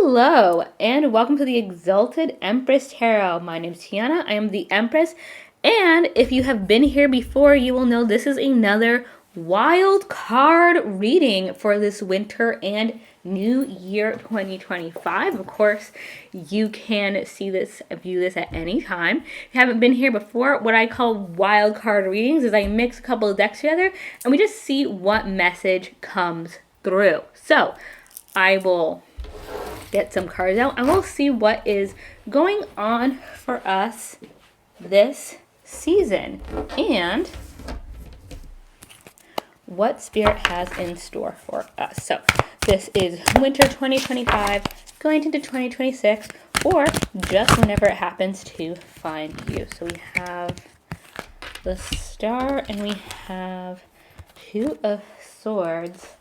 Hello, and welcome to the Exalted Empress Tarot. My name is Tiana. I am the Empress, and if you have been here before, you will know this is another wild card reading for this winter and new year 2025. Of course, you can view this at any time. If you haven't been here before, what I call wild card readings is I mix a couple of decks together and we just see what message comes through. So I will get some cards out and we'll see what is going on for us this season and what Spirit has in store for us. So this is winter 2025 going into 2026, or just whenever it happens to find you. So we have the Star and we have Two of Swords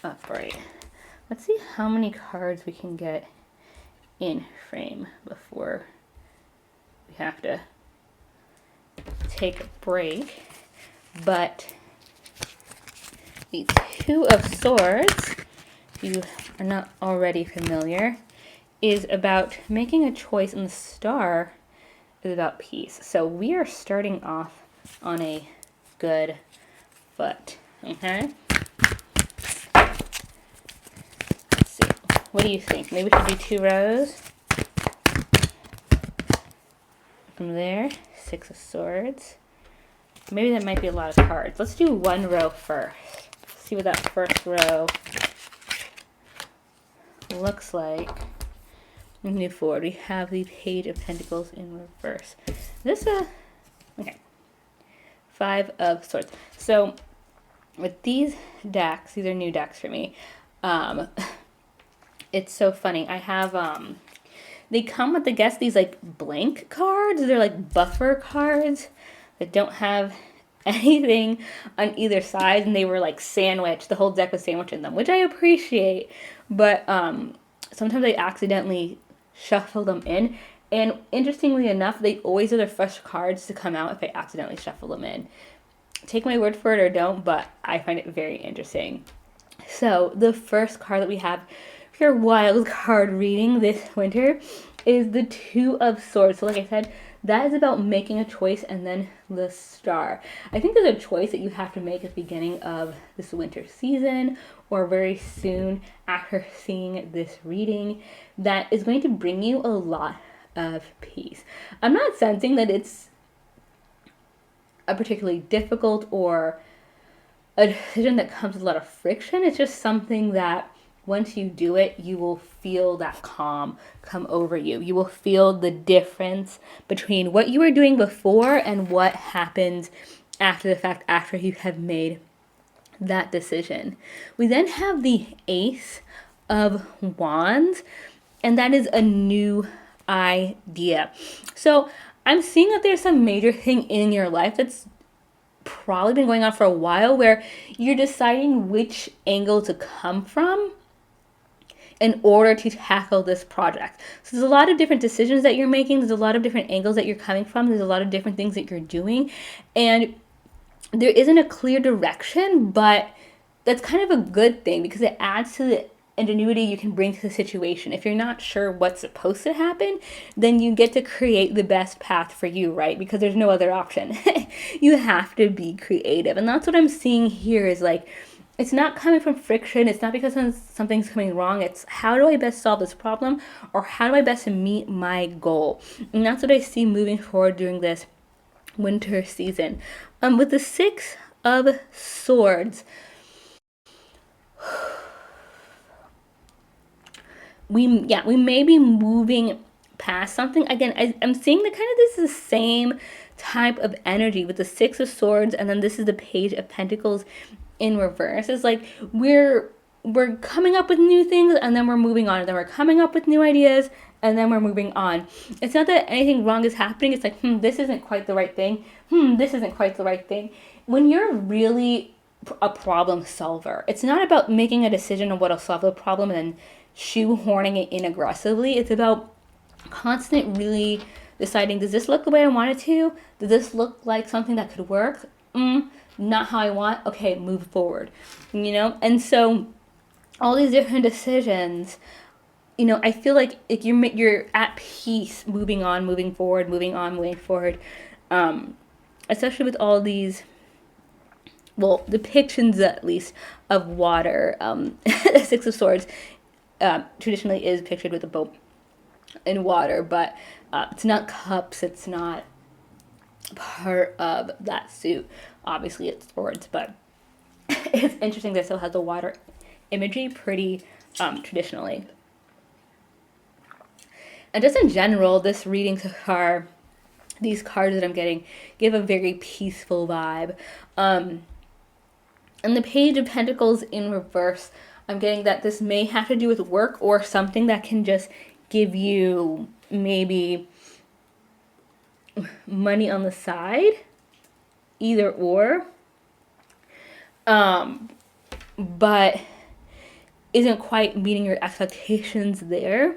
upright. Let's see how many cards we can get in frame before we have to take a break. But the Two of Swords, if you are not already familiar, is about making a choice, and the Star is about peace. So we are starting off on a good foot. Okay? What do you think? Maybe we should do 2 rows. From there, 6 of Swords. Maybe that might be a lot of cards. Let's do 1 row first. See what that first row looks like. We move forward. We have the Page of Pentacles in reverse. Okay. 5 of Swords. So with these decks, these are new decks for me. It's so funny. I have, they come with, I guess, these like blank cards. They're like buffer cards that don't have anything on either side. And they were like sandwiched. The whole deck was sandwiched in them, which I appreciate. But sometimes I accidentally shuffle them in. And interestingly enough, they always are the first cards to come out if I accidentally shuffle them in. Take my word for it or don't, but I find it very interesting. So the first card that we have your wild card reading this winter is the Two of Swords. So like I said, that is about making a choice, and then the Star. I think there's a choice that you have to make at the beginning of this winter season or very soon after seeing this reading that is going to bring you a lot of peace. I'm not sensing that it's a particularly difficult or a decision that comes with a lot of friction. It's just something that once you do it, you will feel that calm come over you. You will feel the difference between what you were doing before and what happens after the fact, after you have made that decision. We then have the Ace of Wands, and that is a new idea. So I'm seeing that there's some major thing in your life that's probably been going on for a while where you're deciding which angle to come from in order to tackle this project. So there's a lot of different decisions that you're making. There's a lot of different angles that you're coming from. There's a lot of different things that you're doing. And there isn't a clear direction, but that's kind of a good thing because it adds to the ingenuity you can bring to the situation. If you're not sure what's supposed to happen, then you get to create the best path for you, right? Because there's no other option. You have to be creative. And that's what I'm seeing here is like, it's not coming from friction. It's not because something's coming wrong. It's how do I best solve this problem, or how do I best meet my goal? And that's what I see moving forward during this winter season. With the 6 of Swords, we may be moving past something. Again, I'm seeing that kind of this is the same type of energy with the 6 of Swords, and then this is the Page of Pentacles in reverse. It's like we're coming up with new things and then we're moving on, and then we're coming up with new ideas and then we're moving on. It's not that anything wrong is happening. It's like, this isn't quite the right thing. This isn't quite the right thing. When you're really a problem solver, it's not about making a decision on what'll solve the problem and then shoehorning it in aggressively. It's about constant really deciding, does this look the way I want it to? Does this look like something that could work? Not how I want. Okay, move forward. And so all these different decisions. I feel like you're at peace, moving on, moving forward, moving on, moving forward. Especially with all these, well, depictions at least of water. The Six of Swords traditionally is pictured with a boat in water, but it's not cups. It's not part of that suit. Obviously, it's swords, but it's interesting that it still has the water imagery pretty traditionally. And just in general, this reading so far, these cards that I'm getting give a very peaceful vibe. And the Page of Pentacles in reverse, I'm getting that this may have to do with work or something that can just give you maybe money on the side, either or. But isn't quite meeting your expectations there.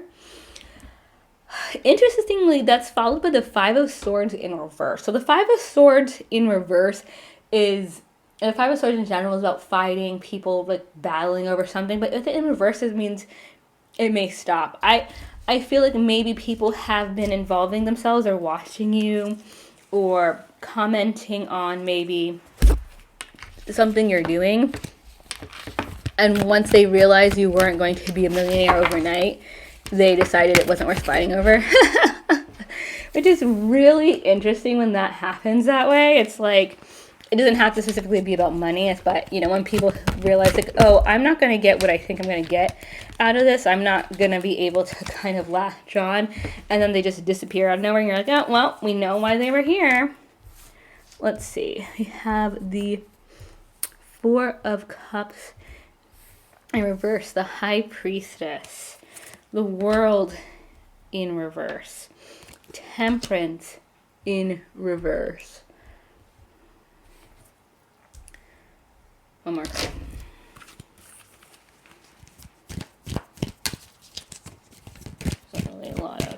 Interestingly, that's followed by the Five of Swords in reverse. So the Five of Swords in reverse and the Five of Swords in general is about fighting, people like battling over something, but with it in reverse, it means it may stop. I feel like maybe people have been involving themselves or watching you or commenting on maybe something you're doing. And once they realized you weren't going to be a millionaire overnight, they decided it wasn't worth fighting over. Which is really interesting when that happens that way. It's like, it doesn't have to specifically be about money, but when people realize like, oh, I'm not going to get what I think I'm going to get out of this, I'm not going to be able to kind of latch on, and then they just disappear out of nowhere, and you're like, oh, well, we know why they were here. Let's see. We have the Four of Cups in reverse, the High Priestess, the World in reverse, Temperance in reverse. One more card. There's not really a lot of.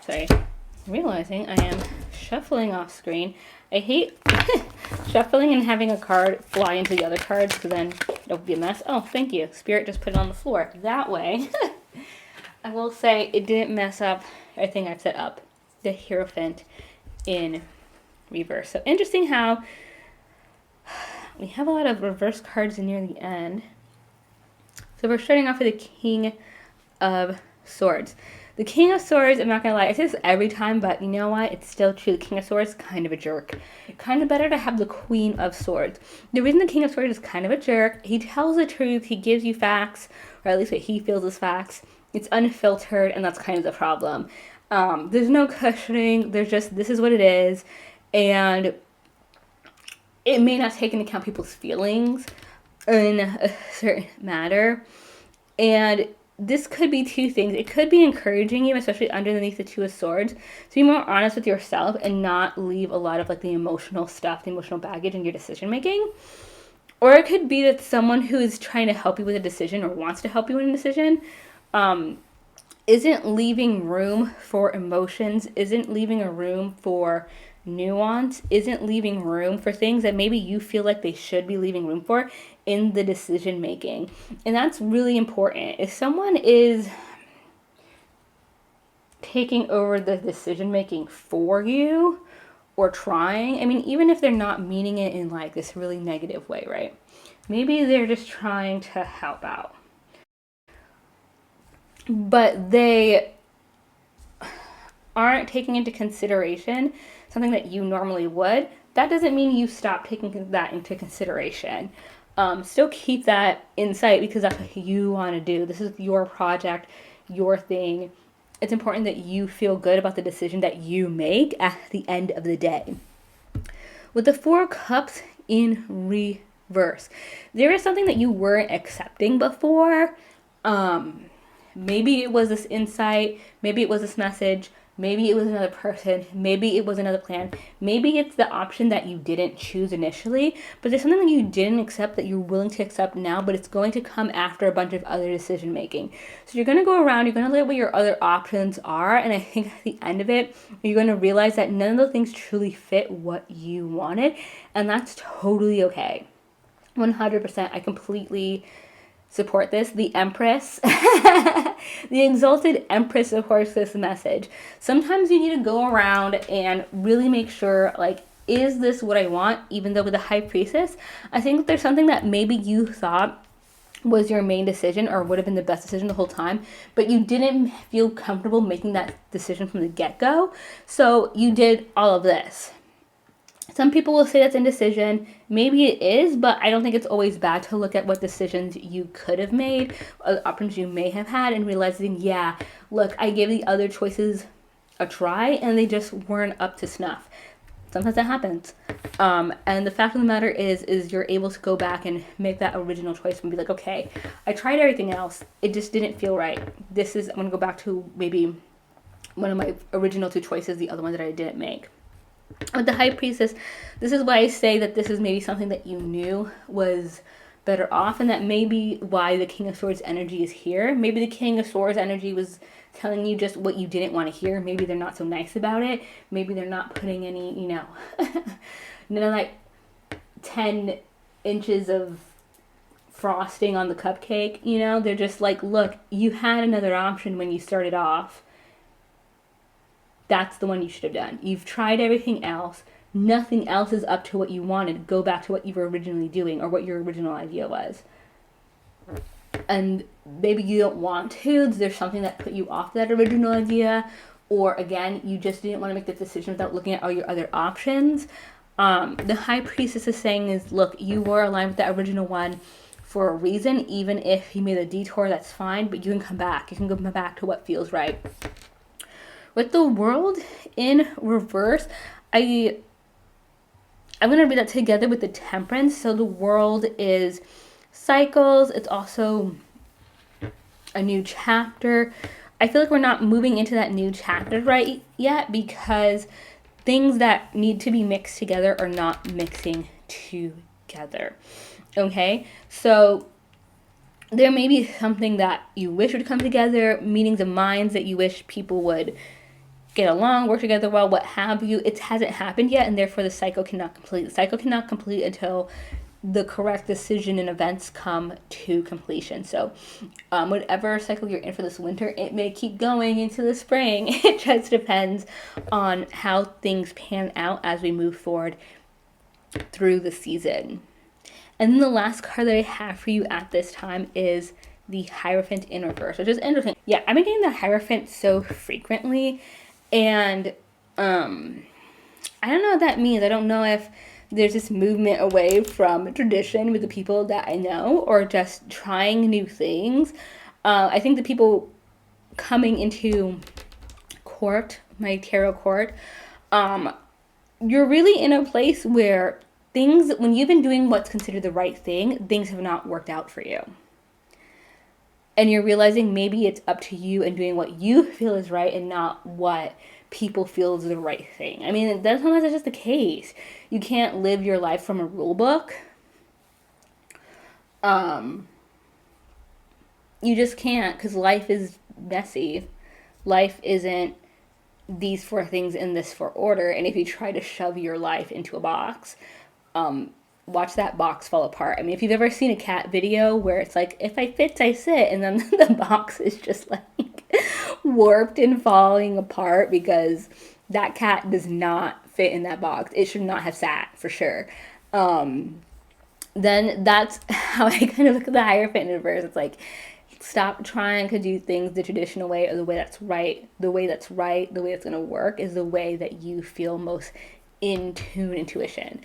Sorry, I'm realizing I am shuffling off screen. I hate shuffling and having a card fly into the other cards because then it'll be a mess. Oh, thank you. Spirit just put it on the floor. That way, I will say it didn't mess up everything I've set up. The Hierophant in reverse. So interesting how we have a lot of reverse cards near the end. So we're starting off with the King of Swords. The King of Swords, I'm not going to lie, I say this every time, but you know what? It's still true. The King of Swords is kind of a jerk. Kind of better to have the Queen of Swords. The reason the King of Swords is kind of a jerk, he tells the truth, he gives you facts, or at least what he feels is facts. It's unfiltered, and that's kind of the problem. There's no cushioning, there's just, this is what it is, and it may not take into account people's feelings in a certain matter. And this could be two things. It could be encouraging you, especially underneath the Two of Swords, to be more honest with yourself and not leave a lot of like the emotional stuff, the emotional baggage in your decision making. Or it could be that someone who is trying to help you with a decision or wants to help you with a decision isn't leaving room for emotions, isn't leaving a room for nuance, isn't leaving room for things that maybe you feel like they should be leaving room for in the decision making. And that's really important. If someone is taking over the decision making for you or trying, I mean, even if they're not meaning it in like this really negative way, right? Maybe they're just trying to help out, but they aren't taking into consideration something that you normally would. That doesn't mean you stop taking that into consideration. Still keep that in sight because that's what you want to do. This is your project, your thing. It's important that you feel good about the decision that you make at the end of the day. With the Four Cups in reverse, there is something that you weren't accepting before. Maybe it was this insight, maybe it was this message, maybe it was another person, maybe it was another plan, maybe it's the option that you didn't choose initially, but there's something that you didn't accept that you're willing to accept now, but it's going to come after a bunch of other decision making. So you're going to go around, you're going to look at what your other options are, and I think at the end of it, you're going to realize that none of those things truly fit what you wanted, and that's totally okay. 100%, I completely support this. The Empress, the Exalted Empress supports this message. Sometimes you need to go around and really make sure, like, is this what I want? Even though with the High Priestess, I think there's something that maybe you thought was your main decision or would have been the best decision the whole time, but you didn't feel comfortable making that decision from the get-go. So you did all of this. Some people will say that's indecision. Maybe it is, but I don't think it's always bad to look at what decisions you could have made, options you may have had, and realizing, yeah, look, I gave the other choices a try and they just weren't up to snuff. Sometimes that happens. And the fact of the matter is you're able to go back and make that original choice and be like, okay, I tried everything else. It just didn't feel right. I'm going to go back to maybe one of my original 2 choices, the other one that I didn't make. With the High Priestess, this is why I say that this is maybe something that you knew was better off, and that maybe why the King of Swords energy is here. Maybe the King of Swords energy was telling you just what you didn't want to hear. Maybe they're not so nice about it. Maybe they're not putting any, like 10 inches of frosting on the cupcake, They're just like, look, you had another option when you started off. That's the one you should have done. You've tried everything else. Nothing else is up to what you wanted. Go back to what you were originally doing or what your original idea was. And maybe you don't want to. There's something that put you off that original idea. Or again, you just didn't want to make the decision without looking at all your other options. The High Priestess is saying is, look, you were aligned with that original one for a reason. Even if you made a detour, that's fine. But you can come back. You can go back to what feels right. With the World in reverse, I'm going to read that together with the Temperance. So the World is cycles. It's also a new chapter. I feel like we're not moving into that new chapter right yet because things that need to be mixed together are not mixing together. Okay? So there may be something that you wish would come together, meetings of minds that you wish people would get along, work together well, what have you. It hasn't happened yet, and therefore the cycle cannot complete. The cycle cannot complete until the correct decision and events come to completion. So whatever cycle you're in for this winter, it may keep going into the spring. It just depends on how things pan out as we move forward through the season. And then the last card that I have for you at this time is the Hierophant in reverse, which is interesting. Yeah, I've been getting the Hierophant so frequently, and I don't know what that means. I don't know if there's this movement away from tradition with the people that I know, or just trying new things. I think the people coming into court, my tarot court, you're really in a place where things, when you've been doing what's considered the right thing, things have not worked out for you. And you're realizing maybe it's up to you and doing what you feel is right and not what people feel is the right thing. I mean, sometimes that's just the case. You can't live your life from a rule book. You just can't, because life is messy. Life isn't these 4 things in this 4 order. And if you try to shove your life into a box, watch that box fall apart. I mean, if you've ever seen a cat video where it's like, if I fit, I sit, and then the box is just like warped and falling apart because that cat does not fit in that box. It should not have sat, for sure. Then that's how I kind of look at the Hierophant in reverse. It's like, stop trying to do things the traditional way or the way that's right. The way that's right, the way it's going to work is the way that you feel most in tune, intuition.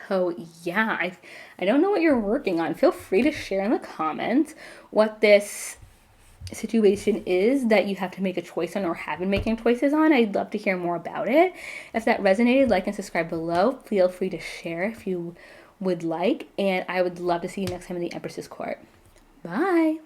So yeah, I don't know what you're working on. Feel free to share in the comments what this situation is that you have to make a choice on or have been making choices on. I'd love to hear more about it. If that resonated, like and subscribe below. Feel free to share if you would like, and I would love to see you next time in the Empress's Court. Bye!